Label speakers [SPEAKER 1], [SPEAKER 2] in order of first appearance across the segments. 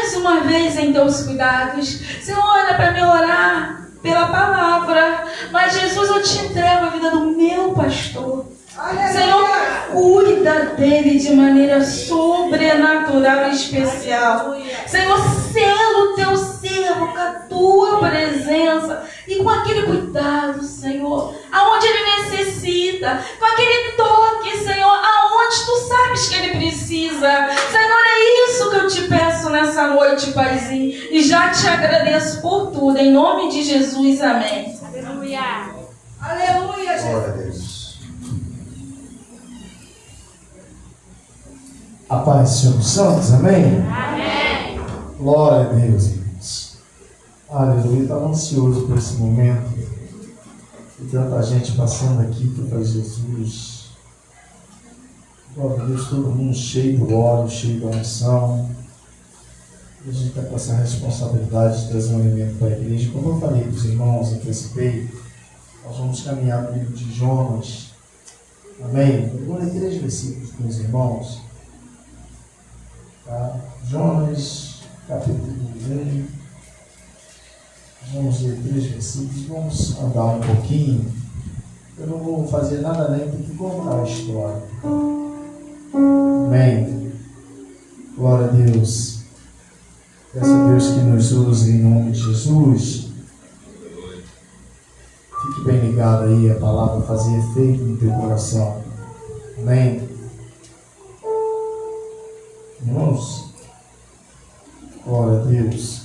[SPEAKER 1] mais uma vez em teus cuidados. Senhor, olha para me orar pela palavra. Mas Jesus, eu te entrego a vida do meu pastor. Senhor, cuida dele de maneira sobrenatural e especial. Senhor, sela o teu servo com a tua presença e com aquele cuidado, Senhor, aonde ele necessita, com aquele toque, Senhor, aonde tu sabes que ele precisa. Senhor, é isso que eu te peço nessa noite, Paizinho, e já te agradeço por tudo, em nome de Jesus, amém.
[SPEAKER 2] Aleluia.
[SPEAKER 3] Aleluia, Jesus.
[SPEAKER 4] Glória a Deus.
[SPEAKER 5] A paz do Senhor dos Santos, amém?
[SPEAKER 2] Amém.
[SPEAKER 5] Glória a Deus, irmãos. Aleluia, estava ansioso por esse momento. E tanta gente passando aqui para Jesus. Glória a Deus, todo mundo cheio do óleo, cheio da unção. E a gente está com essa responsabilidade de trazer um alimento para a igreja. Como eu falei para os irmãos, antecipei, nós vamos caminhar no livro de Jonas. Amém? Eu vou ler 3 versículos com os irmãos. Tá? Jonas, capítulo 1. Vamos ler 3 versículos. Vamos andar um pouquinho. Eu não vou fazer nada além do que contar a história. Amém? Glória a Deus. Peço a Deus que nos use em nome de Jesus. Fique bem ligado aí, a palavra fazer efeito no teu coração. Amém? Irmãos, glória a Deus.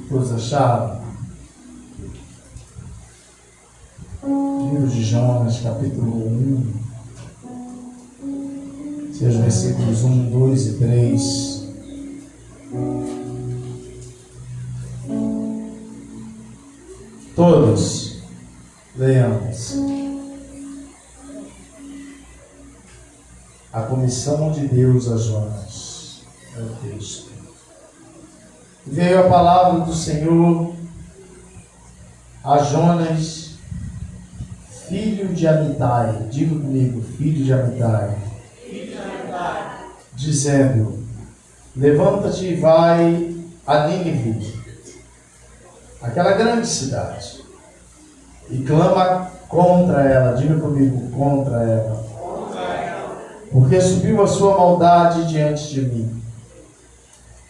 [SPEAKER 5] Todos acharam? Livro de Jonas, capítulo 1. Sejam versículos 1, 2 e 3. Todos leamos. A comissão de Deus a Jonas. É o texto. Veio a palavra do Senhor a Jonas, filho de Amitai. Diga comigo, filho de Amitai. Dizendo: levanta-te e vai a Nínive, aquela grande cidade, e clama contra ela. Diga comigo, contra ela. Porque subiu a sua maldade diante de mim.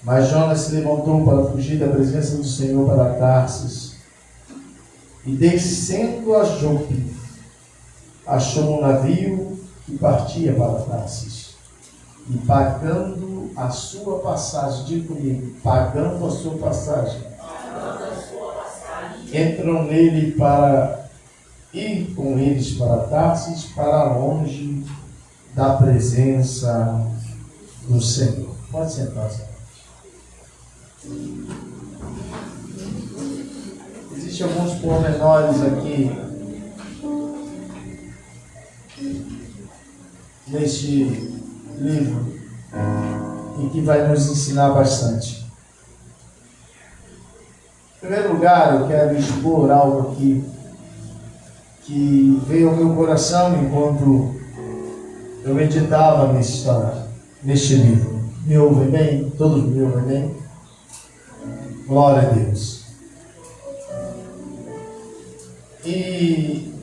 [SPEAKER 5] Mas Jonas se levantou para fugir da presença do Senhor para Tarsis, e descendo a Jope, achou um navio que partia para Tarsis, e pagando a sua passagem, diga comigo, pagando a sua passagem, entram nele para ir com eles para Tarsis, para longe da presença do Senhor. Pode sentar, Senhor. Existem alguns pormenores aqui neste livro e que vai nos ensinar bastante. Em primeiro lugar, eu quero expor algo aqui que veio ao meu coração enquanto eu meditava neste livro. Me ouvem bem? Todos me ouvem bem? Glória a Deus. E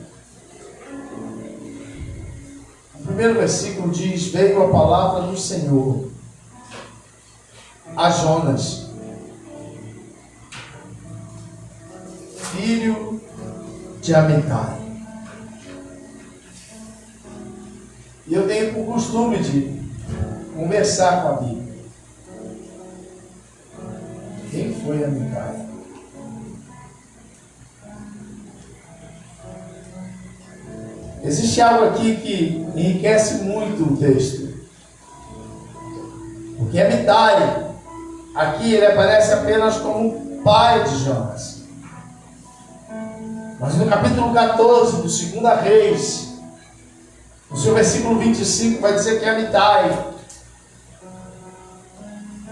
[SPEAKER 5] o primeiro versículo diz: veio a palavra do Senhor a Jonas, filho de Amitai. E eu tenho por costume de conversar com a Bíblia. Quem foi Amitai? Existe algo aqui que enriquece muito o texto. Porque Amitai, aqui ele aparece apenas como pai de Jonas. Mas no capítulo 14 do 2 Reis, no seu versículo 25, vai dizer que Amitai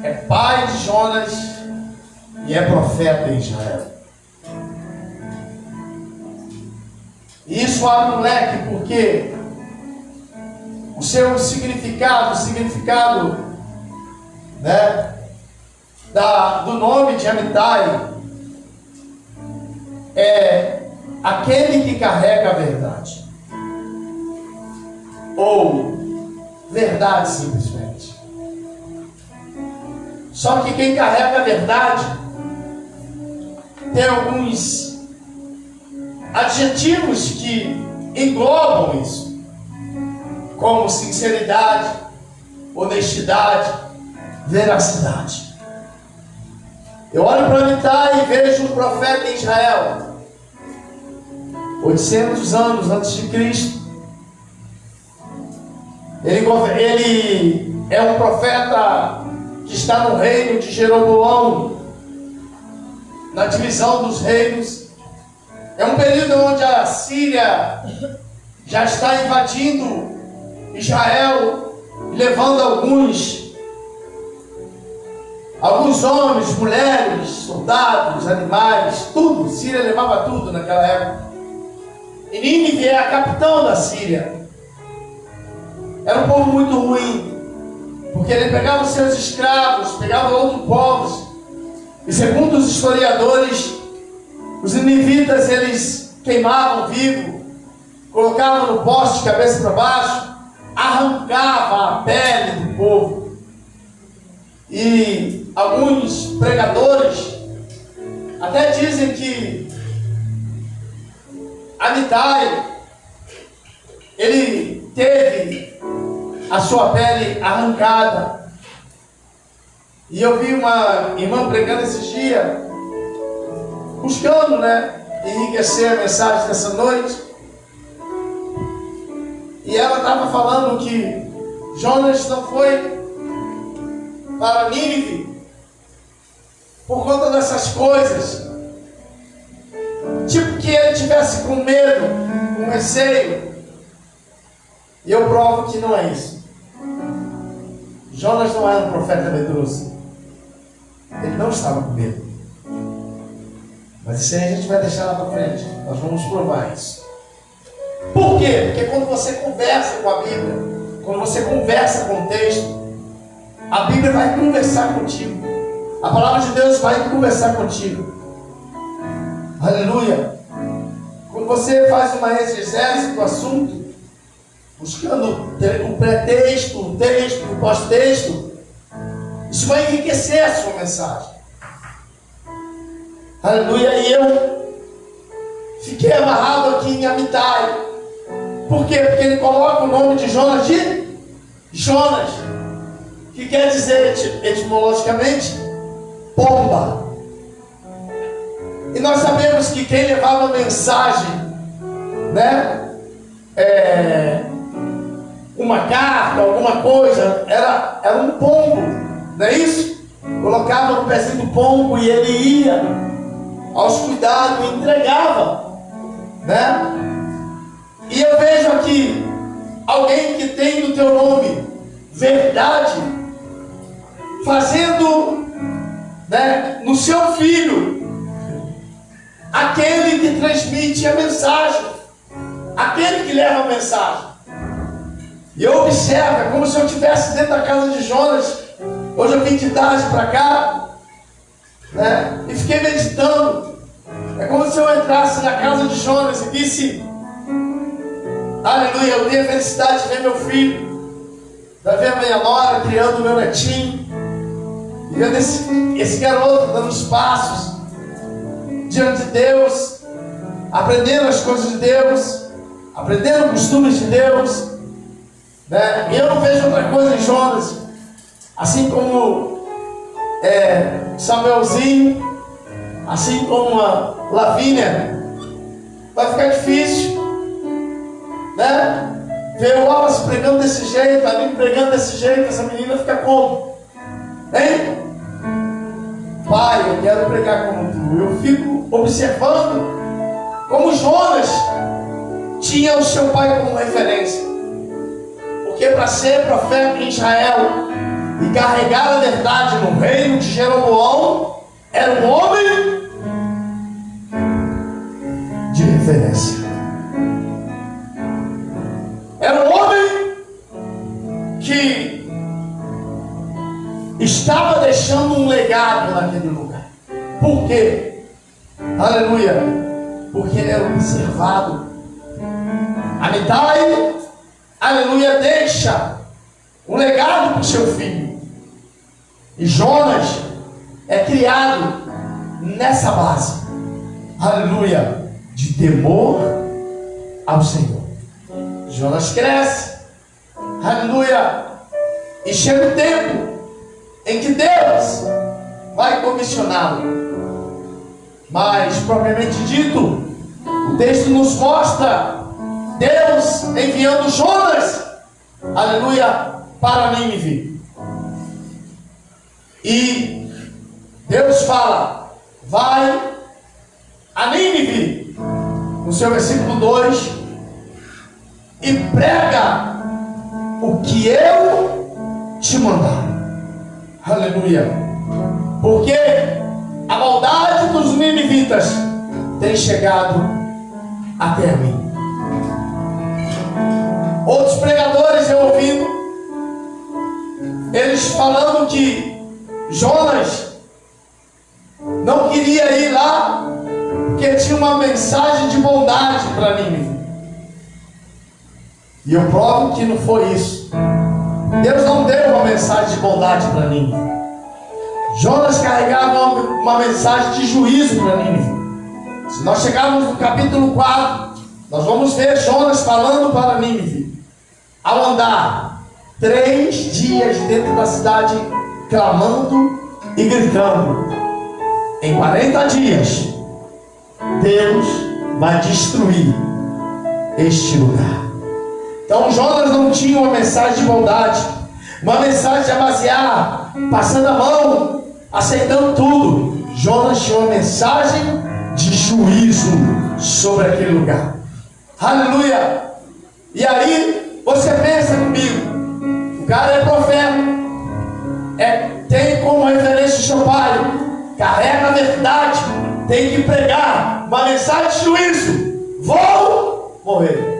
[SPEAKER 5] é pai de Jonas e é profeta em Israel. E isso abre um leque, porque o seu significado, né, do nome de Amitai é aquele que carrega a verdade, ou verdade simplesmente. Só que quem carrega a verdade tem alguns adjetivos que englobam isso, como sinceridade, honestidade, veracidade. Eu olho para Amitai e vejo um profeta em Israel, 800 anos antes de Cristo. Ele é um profeta que está no reino de Jeroboão, na divisão dos reinos. É um período onde a Síria já está invadindo Israel, levando alguns homens, mulheres, soldados, animais, tudo. Síria levava tudo naquela época. E Nínive é a capital da Síria. Era um povo muito ruim, porque ele pegava os seus escravos, pegava outros povos, e segundo os historiadores, os ninivitas eles queimavam vivo, colocavam no poste de cabeça para baixo, arrancavam a pele do povo. E alguns pregadores até dizem que Amitai, ele teve a sua pele arrancada. E eu vi uma irmã pregando esses dias, buscando, enriquecer a mensagem dessa noite. E ela estava falando que Jonas não foi para Nínive por conta dessas coisas. Tipo que ele tivesse com medo, com receio. E eu provo que não é isso. Jonas não era um profeta medroso. Ele não estava com medo. Mas isso aí a gente vai deixar lá para frente. Nós vamos provar isso. Por quê? Porque quando você conversa com a Bíblia, quando você conversa com o texto, a Bíblia vai conversar contigo. A palavra de Deus vai conversar contigo. Aleluia. Quando você faz uma exegese do assunto, buscando o pretexto, o texto, o pós-texto, isso vai enriquecer a sua mensagem. Aleluia. E eu fiquei amarrado aqui em Amitai. Por quê? Porque ele coloca o nome de Jonas de Jonas, que quer dizer etimologicamente pomba. E nós sabemos que quem levava a mensagem, uma carta, alguma coisa, era um pombo, não é isso? Colocava no pezinho do pombo e ele ia aos cuidados e entregava, E eu vejo aqui alguém que tem no teu nome verdade, fazendo, no seu filho, aquele que transmite a mensagem, aquele que leva a mensagem. E eu observo, é como se eu estivesse dentro da casa de Jonas. Hoje eu vim de tarde para cá, e fiquei meditando. É como se eu entrasse na casa de Jonas e disse: aleluia, eu tenho a felicidade de ver meu filho, de ver a minha nora criando o meu netinho, e vendo esse garoto dando os passos diante de Deus, aprendendo as coisas de Deus, aprendendo costumes de Deus. E eu não vejo outra coisa em Jonas, assim como Samuelzinho, assim como a Lavínia. Vai ficar difícil, ver o Wallace pregando desse jeito, a mim pregando desse jeito, essa menina fica como? Hein? Pai, eu quero pregar como tu. Eu fico observando como Jonas tinha o seu pai como referência. Porque para ser profeta em Israel e carregar a verdade no reino de Jeroboão, era um homem de referência. Era um homem que estava deixando um legado naquele lugar. Por quê? Aleluia. Porque ele era observado. Amitai, aleluia, deixa um legado para o seu filho. E Jonas é criado nessa base, aleluia, de temor ao Senhor. Jonas cresce, aleluia, e chega o tempo em que Deus vai comissioná-lo. Mas, propriamente dito, o texto nos mostra Deus enviando Jonas, aleluia, para Nínive. E Deus fala: vai a Nínive, no seu versículo 2, e prega o que eu te mandar. Aleluia. Porque a maldade dos ninivitas tem chegado até mim. Outros pregadores eu ouvindo, eles falando que Jonas não queria ir lá porque tinha uma mensagem de bondade para Nínive. E eu provo que não foi isso. Deus não deu uma mensagem de bondade para Nínive. Jonas carregava uma mensagem de juízo para Nínive. Se nós chegarmos no capítulo 4, nós vamos ver Jonas falando para Nínive. Ao andar 3 dias dentro da cidade, clamando e gritando: em 40 dias Deus vai destruir este lugar. Então Jonas não tinha uma mensagem de bondade, uma mensagem de amaziar, passando a mão, aceitando tudo. Jonas tinha uma mensagem de juízo sobre aquele lugar. Aleluia. E aí você pensa comigo, o cara é profeta, tem como referência o seu pai, carrega a verdade, tem que pregar uma mensagem de juízo: vou morrer.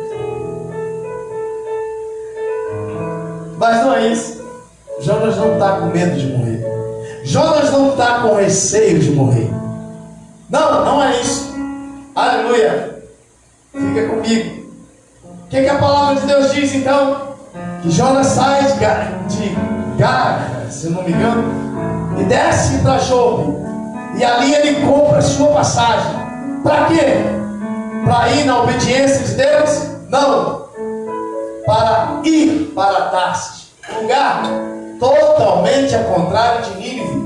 [SPEAKER 5] Mas não é isso. Jonas não está com medo de morrer. Jonas não está com receio de morrer. Não, não é isso. Aleluia. Fica comigo. O que a palavra de Deus diz então? Que Jonas sai de Gara, se eu não me engano, e desce para Jope. E ali ele compra a sua passagem. Para quê? Para ir na obediência de Deus? Não. Para ir para Tarsis, um lugar totalmente ao contrário de Nínive,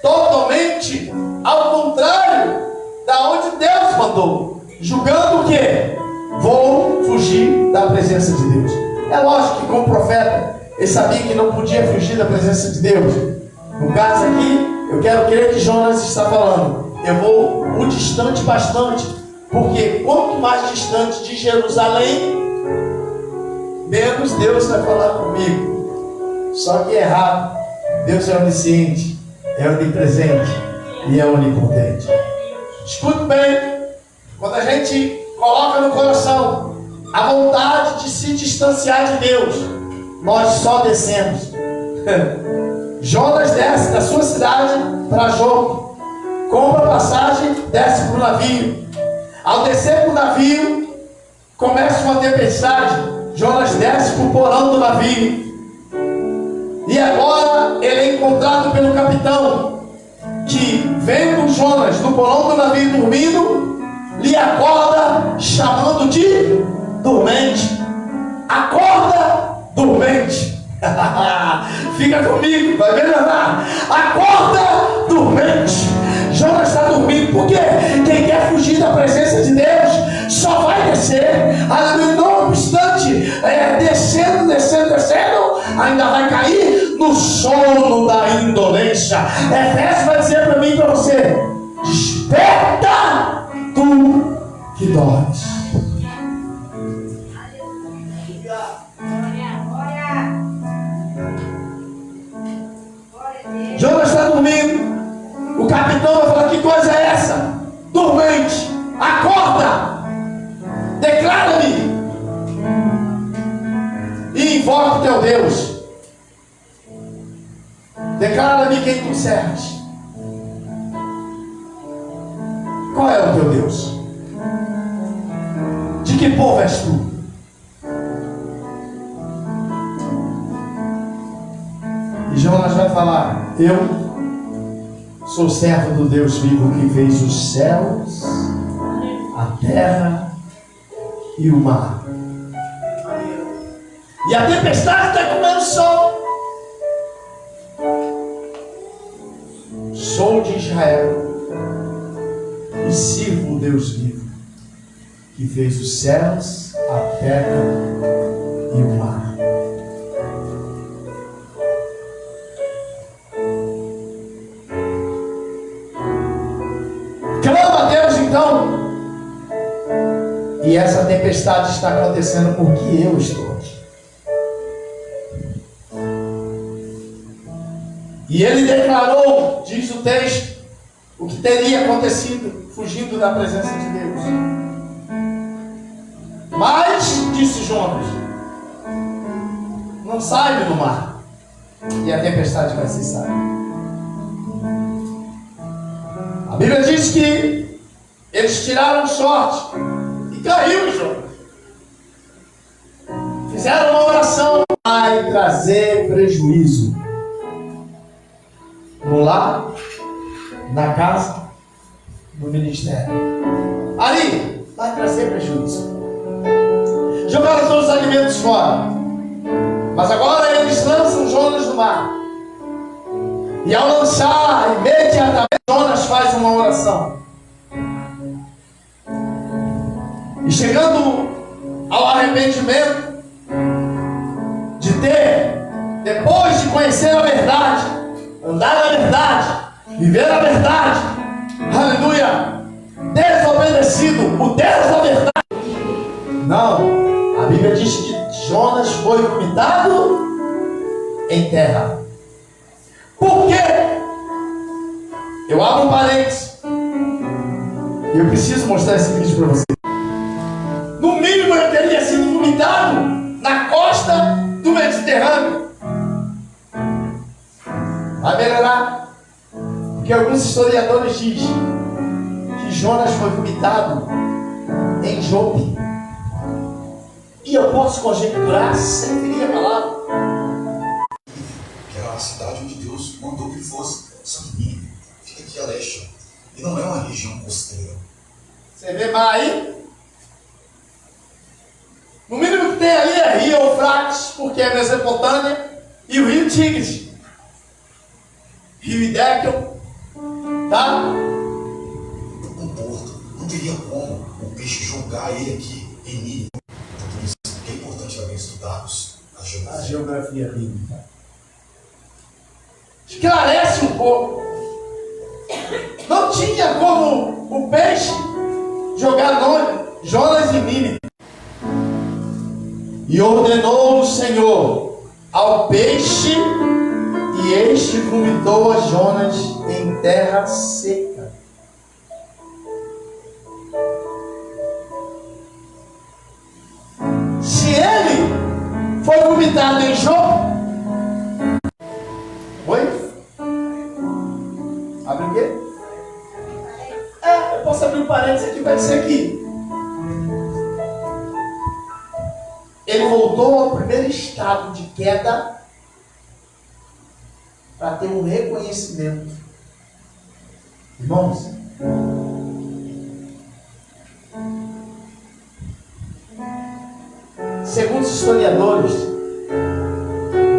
[SPEAKER 5] totalmente ao contrário da onde Deus mandou, julgando o quê? Vou fugir da presença de Deus. É lógico que como profeta ele sabia que não podia fugir da presença de Deus. No caso aqui, eu quero crer que Jonas está falando: eu vou o distante bastante. Porque quanto mais distante de Jerusalém, menos Deus vai falar comigo. Só que é errado. Deus é onisciente, é onipresente e é onipotente. Escute bem, quando a gente coloca no coração a vontade de se distanciar de Deus, nós só descemos. Jonas desce da sua cidade para Jope, compra passagem, desce para o navio. Ao descer para o navio, começa uma tempestade. Jonas desce para o porão do navio. E agora ele é encontrado pelo capitão, que vendo Jonas no porão do navio dormindo, lhe acorda chamando de dormente. Acorda, dormente. Fica comigo, vai melhorar. Acorda, dormente. Jonas está dormindo, porque quem quer fugir da presença de Deus só vai descer. Não obstante, descendo, ainda vai cair no sono da indolência. Efésios vai dizer para mim e para você: desperta, tu que dormes. Jonas está dormindo. O capitão vai falar: que coisa é essa? Dormente, acorda, declara-me. invoca o teu Deus. Declara a mim quem tu serves. Qual é o teu Deus? De que povo és tu? E Jonas vai falar: eu sou servo do Deus vivo que fez os céus, a terra e o mar. E a tempestade está comendo sol. Sou de Israel e sirvo o Deus vivo que fez os céus, a terra e o mar. Clama a Deus então. E essa tempestade está acontecendo porque eu estou aqui. E ele declarou, diz o texto, o que teria acontecido fugindo da presença de Deus. Mas, disse Jonas, não sai do mar, e a tempestade vai cessar. A Bíblia diz que eles tiraram sorte e caiu Jonas. Fizeram uma oração: vai trazer prejuízo no lar, na casa, no ministério. Ali vai trazer prejuízo. Jogaram todos os alimentos fora. Mas agora eles lançam Jonas no mar. E ao lançar, imediatamente Jonas faz uma oração. E chegando ao arrependimento de ter, depois de conhecer a verdade, andar na verdade, viver a verdade, aleluia, desobedecido o Deus da verdade. Não, a Bíblia diz que Jonas foi vomitado em terra. Por quê? Eu abro um parênteses e eu preciso mostrar esse vídeo para você. No mínimo eu teria sido vomitado na costa do Mediterrâneo. Vai melhorar, porque alguns historiadores dizem que Jonas foi vomitado em Jope. E eu posso conjecturar sem ferir a palavra.
[SPEAKER 2] Que era a cidade onde Deus mandou que fosse. Só que Nínive fica aqui a leste. E não é uma região costeira.
[SPEAKER 5] Você vê mais aí? No mínimo que tem ali é Rio Eufrates, porque é Mesopotâmia, e o Rio Tigres. Rio Hidéquel, tá?
[SPEAKER 2] Um porto. Não teria como o peixe jogar ele aqui em Nínive. Então por isso que é importante também estudarmos a geografia.
[SPEAKER 5] A geografia bíblica. Esclarece um pouco. Não tinha como o peixe jogar Jonas em Nínive. E ordenou o Senhor ao peixe, e este vomitou a Jonas em terra seca. Se ele foi vomitado em Jope, oi? Abre o quê? Eu posso abrir um parênteses aqui, vai dizer aqui. Ele voltou ao primeiro estado de queda para ter um reconhecimento. Irmãos, segundo os historiadores,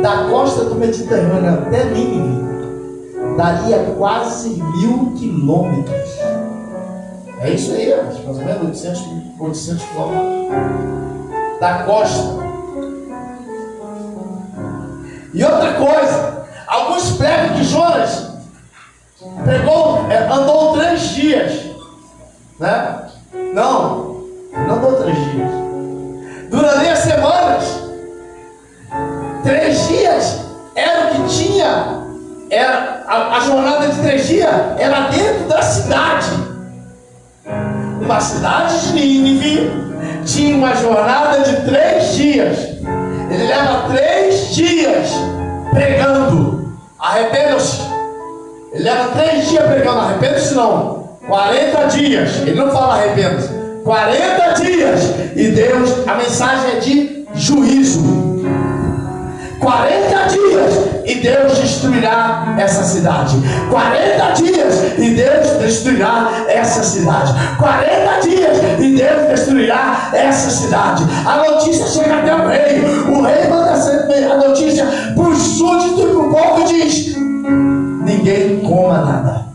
[SPEAKER 5] da costa do Mediterrâneo até Nínive, daria quase 1000 quilômetros. É isso aí, mais ou menos 800 quilômetros. Da costa. E outra coisa, alguns pregam que Jonas andou 3 dias, né? Não andou 3 dias. Duraria semanas. 3 dias era o que tinha. Era a jornada de 3 dias era dentro da cidade. Uma cidade de Nínive tinha uma jornada de 3 dias. Ele leva 3 arrependam-se. Ele leva 3 dias pregando, arrependam-se não. 40 dias, ele não fala arrependa-se. 40 dias, e Deus, a mensagem é de juízo. 40 dias, e Deus destruirá essa cidade. 40 dias, e Deus destruirá essa cidade. 40 dias, e Deus destruirá essa cidade. A notícia chega até o rei. O rei manda a notícia para os súditos e para o povo e diz: ninguém coma nada,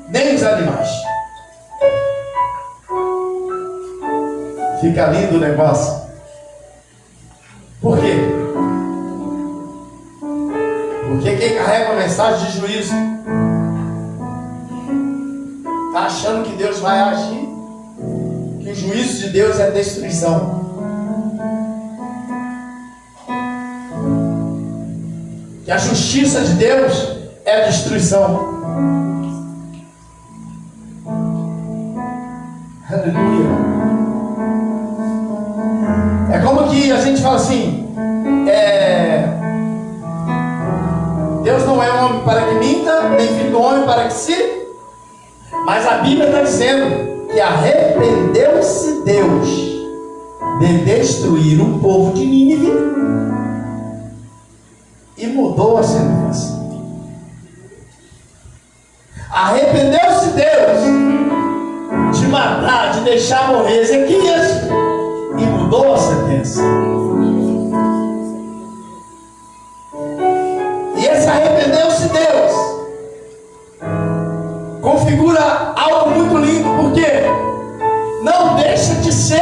[SPEAKER 5] nem os animais. Fica lindo o negócio. Por quê? Porque quem carrega uma mensagem de juízo está achando que Deus vai agir, que o juízo de Deus é destruição, que a justiça de Deus é destruição. Aleluia. É como que a gente fala assim: Deus não é homem para que minta, nem filho do homem para que se. Mas a Bíblia está dizendo que arrependeu-se Deus de destruir o povo de Nínive e mudou a sentença. Arrependeu-se Deus de matar, de deixar morrer Ezequias e mudou a sentença. E esse arrependeu-se Deus configura algo muito lindo, porque não deixa de ser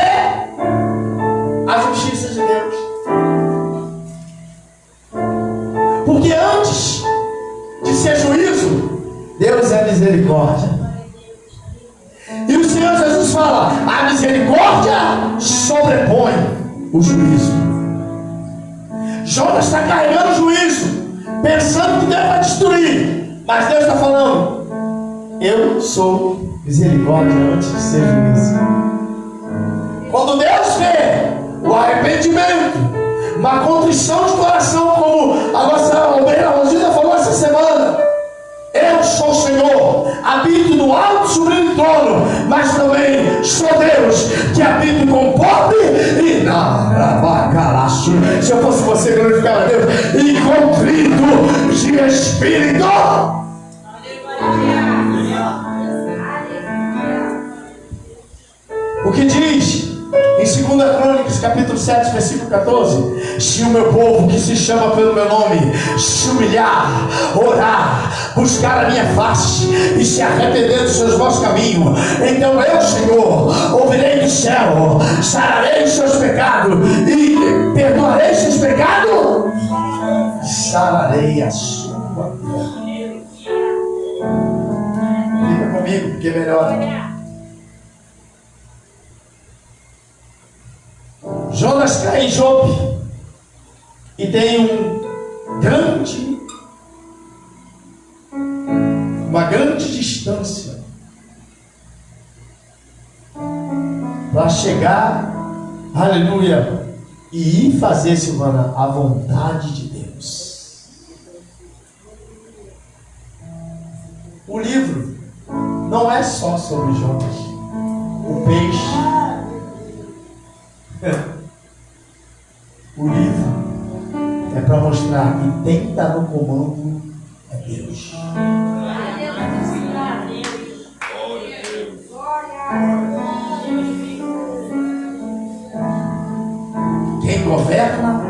[SPEAKER 5] a justiça de Deus. Porque antes de ser juízo, Deus é misericórdia. E o Senhor Jesus fala: a misericórdia sobrepõe o juízo. Jonas está carregando o juízo, pensando que Deus vai destruir, mas Deus está falando: eu sou misericórdia antes de ser juízo. Quando Deus vê o arrependimento, uma contrição de coração, como a nossa obreira Rosina falou essa semana: eu sou o Senhor, habito no alto sublime trono, mas também sou Deus que habito com o pobre e narabacalaço. Se eu fosse você, glorificar a Deus, e contrito de espírito. O que diz em 2 Crônicas, capítulo 7, versículo 14: se o meu povo, que se chama pelo meu nome, se humilhar, orar, buscar a minha face e se arrepender dos seus maus caminhos, então eu, Senhor, ouvirei do céu, sararei os seus pecados e perdoarei os seus pecados, sararei a sua terra. Fica comigo, porque é melhor. Jonas cai em Jope e tem uma grande distância para chegar, aleluia, e ir fazer, Silvana, a vontade de Deus. O livro não é só sobre Jonas, o peixe. O livro é para mostrar que quem está no comando é Deus. Quem governa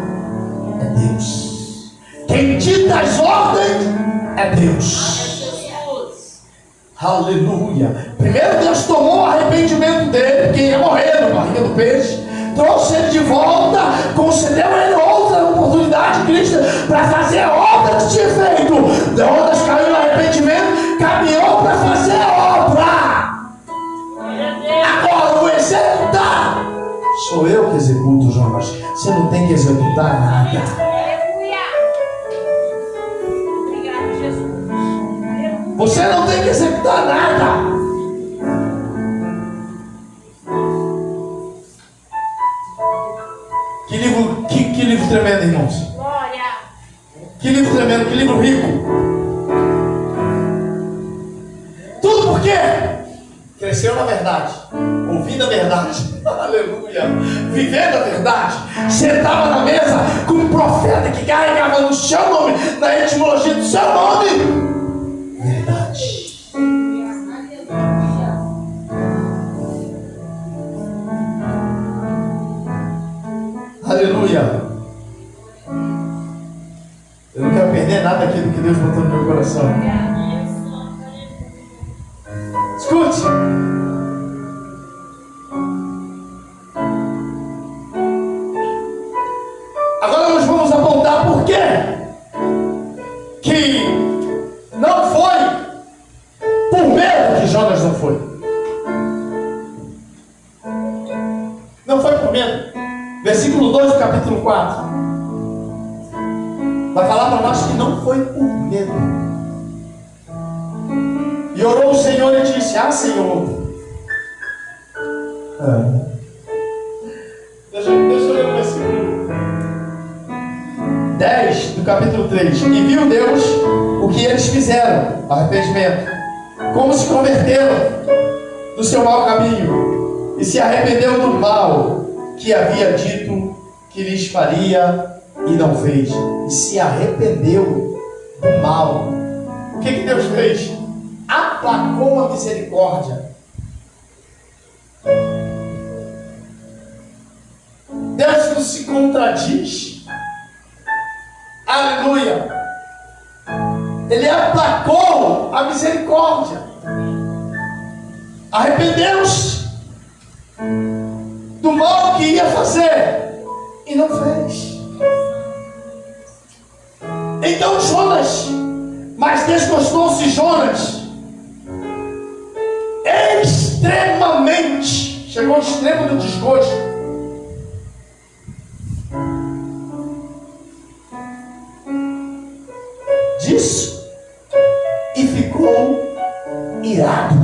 [SPEAKER 5] é Deus. Quem dita as ordens é Deus. Aleluia. Primeiro Deus tomou o arrependimento dele, porque ia morrer na barriga do peixe. Trouxe ele de volta, concedeu a ele outra oportunidade, Cristo, para fazer a obra que tinha feito. Jonas caiu no arrependimento, caminhou para fazer a obra. Agora, o executar sou eu que executo, Jonas. Você não tem que executar nada. Você não tem que executar nada. Que livro tremendo, irmãos.
[SPEAKER 3] Glória.
[SPEAKER 5] Que livro tremendo, que livro rico. Tudo por quê? Cresceu na verdade, ouvindo a verdade, aleluia, vivendo a verdade, sentava na mesa com um profeta que carregava no seu nome, na etimologia do seu nome, verdade. Aleluia. Eu não quero perder nada daquilo que Deus botou no meu coração. Escute. Agora nós vamos apontar por quê que não foi por medo que Jonas não foi. Não foi por medo. Versículo 2 do capítulo 4. Vai falar para nós que não foi por medo. E orou o Senhor e disse: ah, Senhor. Deixa eu ler o versículo 10 do capítulo 3. E viu Deus o que eles fizeram, arrependimento, como se converteram do seu mau caminho, e se arrependeu do mal que havia dito que lhes faria e não fez. E se arrependeu do mal. O que Deus fez? Aplacou a misericórdia. Deus não se contradiz. Aleluia. Ele aplacou a misericórdia. Arrependeu-se do mal que ia fazer e não fez. Então Jonas, mas desgostou-se Jonas extremamente, chegou ao extremo do desgosto. Disso e ficou irado.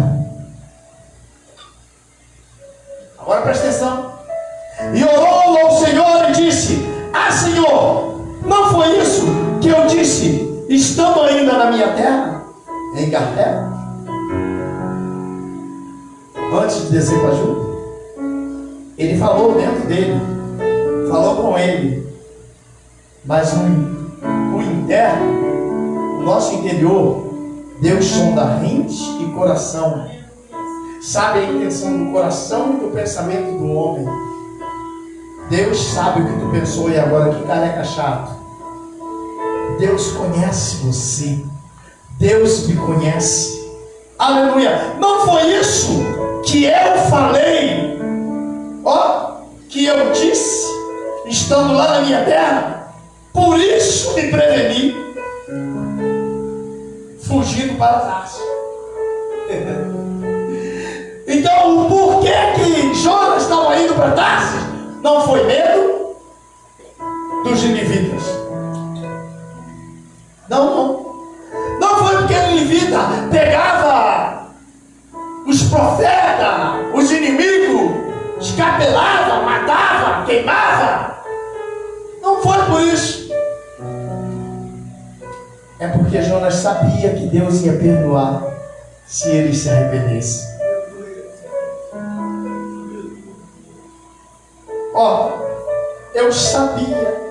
[SPEAKER 5] Agora presta atenção. E orou ao Senhor e disse: ah, Senhor, não foi isso que eu disse estando ainda na minha terra, em Gartela, antes de descer para Juda? Ele falou dentro dele, falou com ele, mas o interno, o nosso interior, Deus sonda mente e coração, sabe a intenção do coração e do pensamento do homem. Deus sabe o que tu pensou. E agora, que careca chato, Deus conhece você, Deus me conhece, aleluia. Não foi isso que eu falei, que eu disse estando lá na minha terra? Por isso me preveni, fugindo para Tarso. Então, o porquê que Jonas estava indo para Tarso não foi medo dos ninivitas. Não foi porque a ninivita pegava os profetas, os inimigos, escapelava, matava, queimava. Não foi por isso. É porque Jonas sabia que Deus ia perdoar se ele se arrependesse. Eu sabia,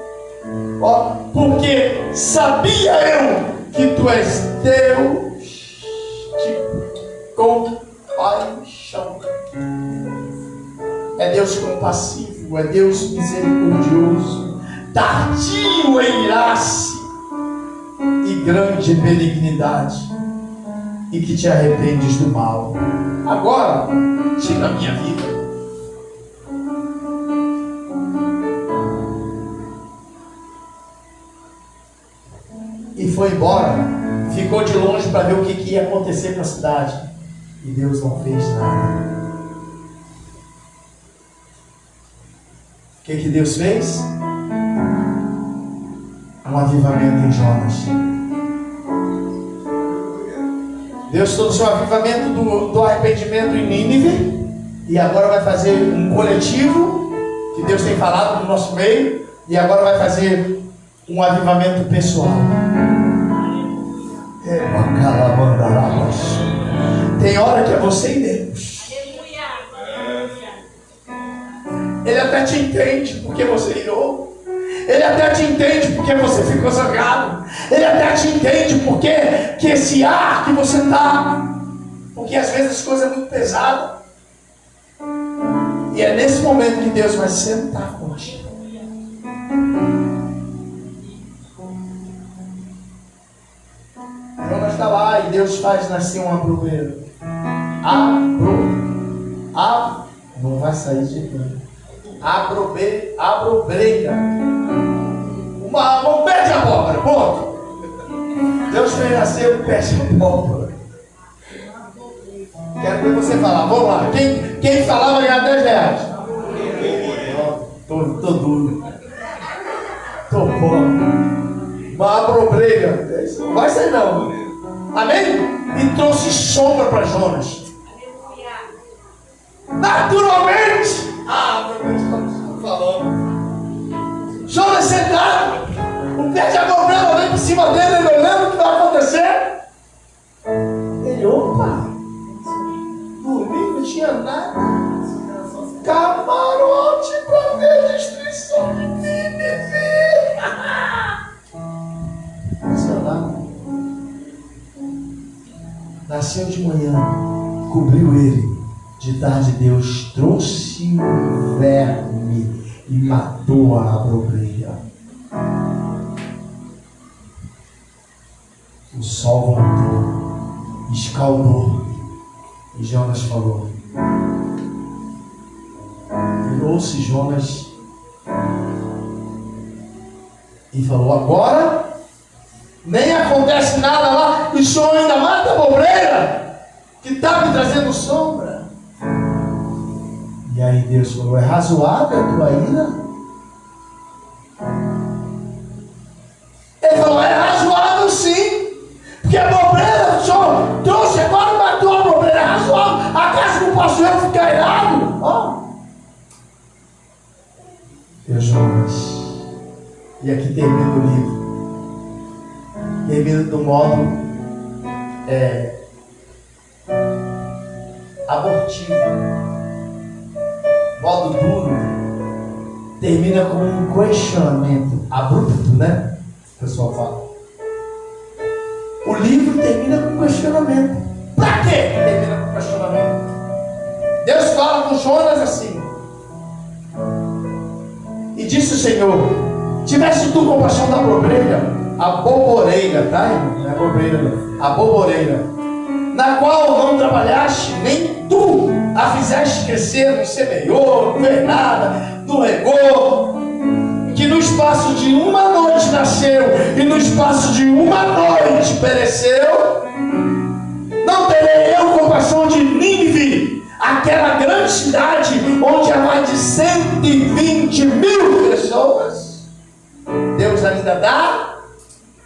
[SPEAKER 5] porque sabia eu que tu és Deus de compaixão. É Deus compassivo, é Deus misericordioso, tardio em irar-se e grande em benignidade, e que te arrependes do mal. Agora, chega a minha vida. E foi embora, ficou de longe para ver o que ia acontecer com a cidade. E Deus não fez nada. O que Deus fez? Um avivamento em Jonas. Deus trouxe um avivamento do arrependimento em Nínive. E agora vai fazer um coletivo, que Deus tem falado no nosso meio. E agora vai fazer um avivamento pessoal. Tem hora que é você e Deus. Ele até te entende porque você irou. Ele até te entende porque você ficou zangado. Ele até te entende porque que esse ar que você está. Porque às vezes as coisas é muito pesada. E é nesse momento que Deus vai sentar contigo. Jonas está lá e Deus faz nascer um abrobeiro. Não vai sair de jeito. Abrobreira. Um pé de abóbora, ponto. Deus fez nascer um pé de abóbora. Quero ver você falar, vamos lá. Quem falar vai ganhar 10 reais. Tô duro. Tô pobre. Uma abrobreira. Não vai sair não. Amém? E trouxe sombra para Jonas. Naturalmente. Meu Deus, estamos falando. Jonas sentado. O pé de abóbora vem por cima dele. Ele olhando o que vai acontecer. Ele, opa. Dormi, não tinha nada. Camarote para ver a destruição de Nínive. Não tinha nada. Nasceu de manhã, cobriu ele. De tarde Deus trouxe um verme e matou a abobreira. O sol voltou, escaldou. E Jonas falou. Virou-se Jonas e falou: agora nem acontece nada lá, e o Senhor ainda mata a abobreira que está me trazendo sombra. E aí Deus falou: é razoável a tua ira? Ele falou: é razoável sim, porque a abobreira o Senhor trouxe agora e matou a abobreira. É razoável. Acaso não posso eu ficar irado? Deus, Jonas. E aqui termina o livro. Termina do modo abortivo, modo duro. Termina com um questionamento abrupto, né? O pessoal fala. O livro termina com um questionamento. Pra quê? Termina com um questionamento. Deus fala com Jonas assim. E disse o Senhor: tivesse tu compaixão da aboboreira, tá, irmão? Não é aboboreira, não. Aboboreira, na qual não trabalhaste, nem tu a fizeste crescer, não semeou, não fez nada, não regou, que no espaço de uma noite nasceu e no espaço de uma noite pereceu, não terei eu compaixão de Nínive, aquela grande cidade onde há mais de 120.000 pessoas. Deus ainda dá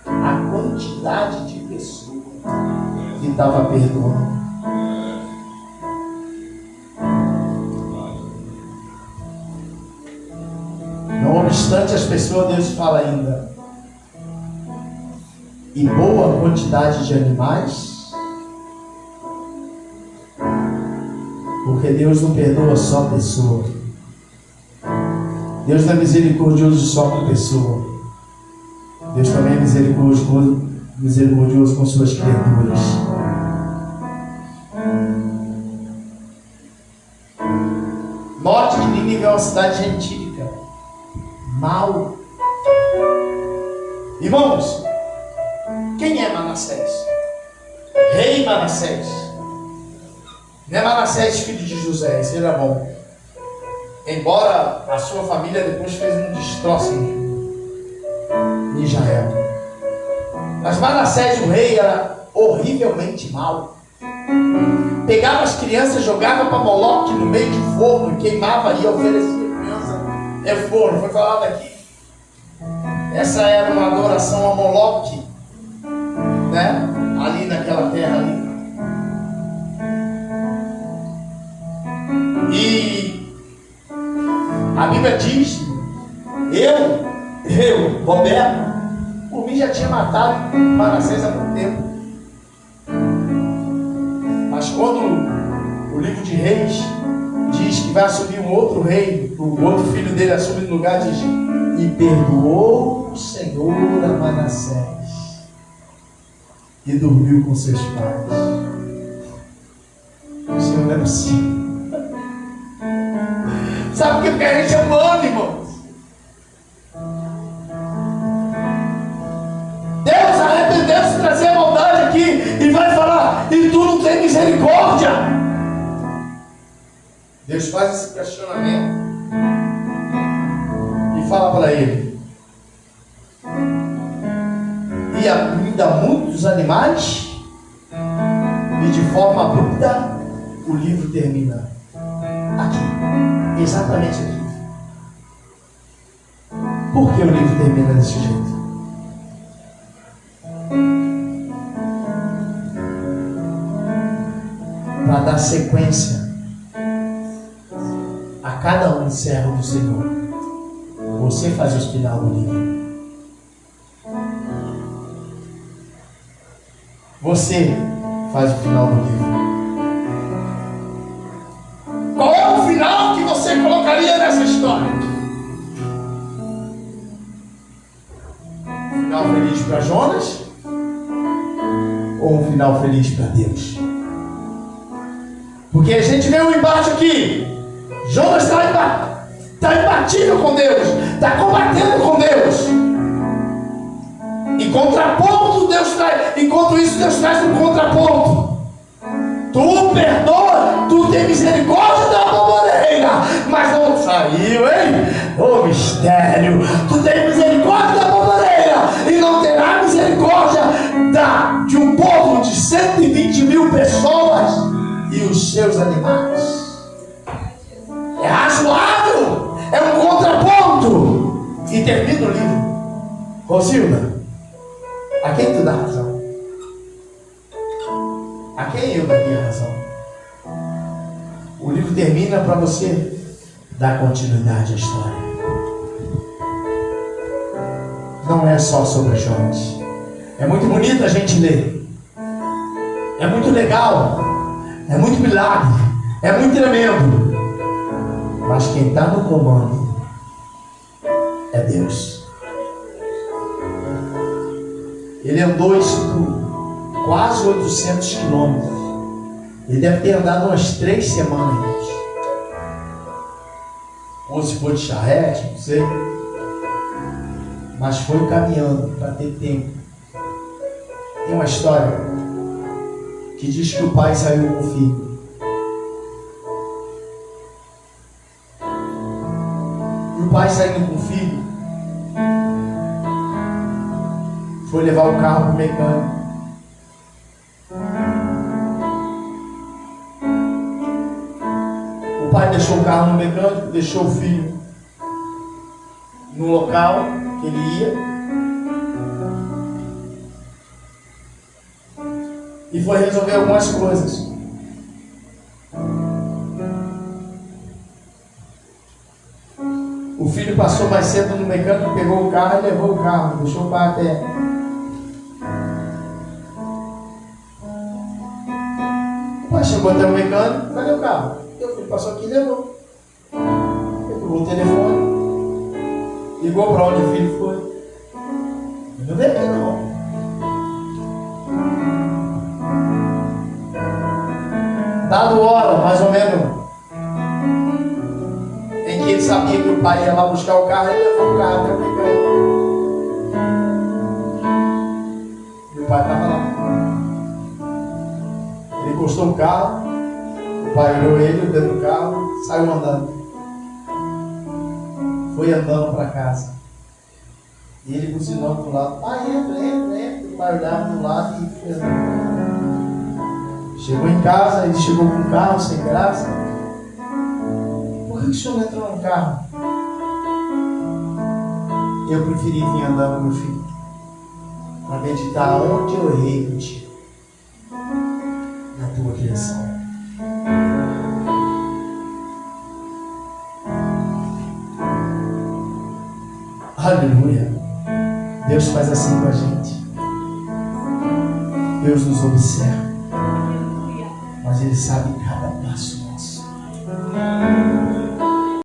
[SPEAKER 5] a quantidade de pessoas que estava perdoando. Não obstante as pessoas, Deus fala ainda: e boa quantidade de animais, porque Deus não perdoa só pessoa. Deus não é misericordioso só com pessoa. Deus também é misericordioso com suas criaturas. Note que Nínive é uma cidade gentílica, mal. Irmãos, quem é Manassés? Rei Manassés. Não é Manassés filho de José, esse era bom. Embora a sua família depois fez um destroço em Israel. Mas Manassés, o rei, era horrivelmente mau. Pegava as crianças, jogava para Moloque no meio de fogo, queimava e oferecia criança. Foi falado aqui. Essa era uma adoração a Moloque, né? Ali naquela terra ali. E a Bíblia diz: eu Eu, Roberto, por mim já tinha matado Manassés há muito tempo. Mas quando o livro de Reis diz que vai assumir um outro rei, o outro filho dele assume no lugar, diz: e perdoou o Senhor a Manassés e dormiu com seus pais. O Senhor não é possível. Sabe por que? Porque a gente é humano, irmãos. Deus arrependeu-se de trazer a maldade aqui e vai falar: e tu não tem misericórdia? Deus faz esse questionamento e fala para ele: e ainda muitos animais? E de forma abrupta o livro termina aqui, exatamente aqui. Por que o livro termina desse jeito? Para dar sequência a cada um servo do Senhor. Você faz o final do livro. Você faz o final do livro. Qual é o final que você colocaria nessa história? Um final feliz para Jonas? Ou um final feliz para Deus? Porque a gente vê um embate aqui. Jonas está imbatível com Deus, está combatendo com Deus. Em contraponto, Deus traz. Enquanto isso, Deus traz um contraponto. Tu perdoa, tu tem misericórdia da bomboneira, mas não saiu, hein? Ô mistério, tu tem misericórdia da bomboneira e não terá misericórdia de um povo de 120 mil pessoas e os seus animais. É razoável, é um contraponto. E termina o livro. Rosilda, a quem tu dá razão? A quem eu daria razão? O livro termina para você dar continuidade à história. Não é só sobre Jonas. É muito bonito a gente ler. É muito legal. É muito milagre. É muito tremendo. Mas quem está no comando é Deus. Ele andou isso por quase 800 quilômetros. Ele deve ter andado umas 3 semanas. Ou se foi de charrete, não sei. Mas foi caminhando para ter tempo. Tem uma história que diz que o pai saiu com o filho. E o pai saindo com o filho foi levar o carro para o mecânico. O pai deixou o carro no mecânico, deixou o filho no local que ele ia e foi resolver algumas coisas. O filho passou mais cedo no mecânico, pegou o carro e levou o carro, deixou o pai até. O pai chegou até o mecânico, cadê o carro? Meu filho passou aqui e levou. Ele pegou o telefone, ligou para onde o filho foi. Ele não veio aqui não. Dado hora, mais ou menos, em que ele sabia que o pai ia lá buscar o carro, ele levou o carro até o mecânico. E o pai estava lá. Ele encostou o carro, o pai olhou ele dentro do carro, saiu andando. Foi andando para casa. E ele buzinando para o lado. Pai, entra. O pai olhava para o lado e foi andando. Chegou em casa, ele chegou com um carro sem graça. Por que o senhor não entrou no carro? Eu preferi vir andando, meu filho, para meditar onde eu errei contigo, na tua criação. Aleluia. Deus faz assim com a gente. Deus nos observa, mas Ele sabe cada passo nosso.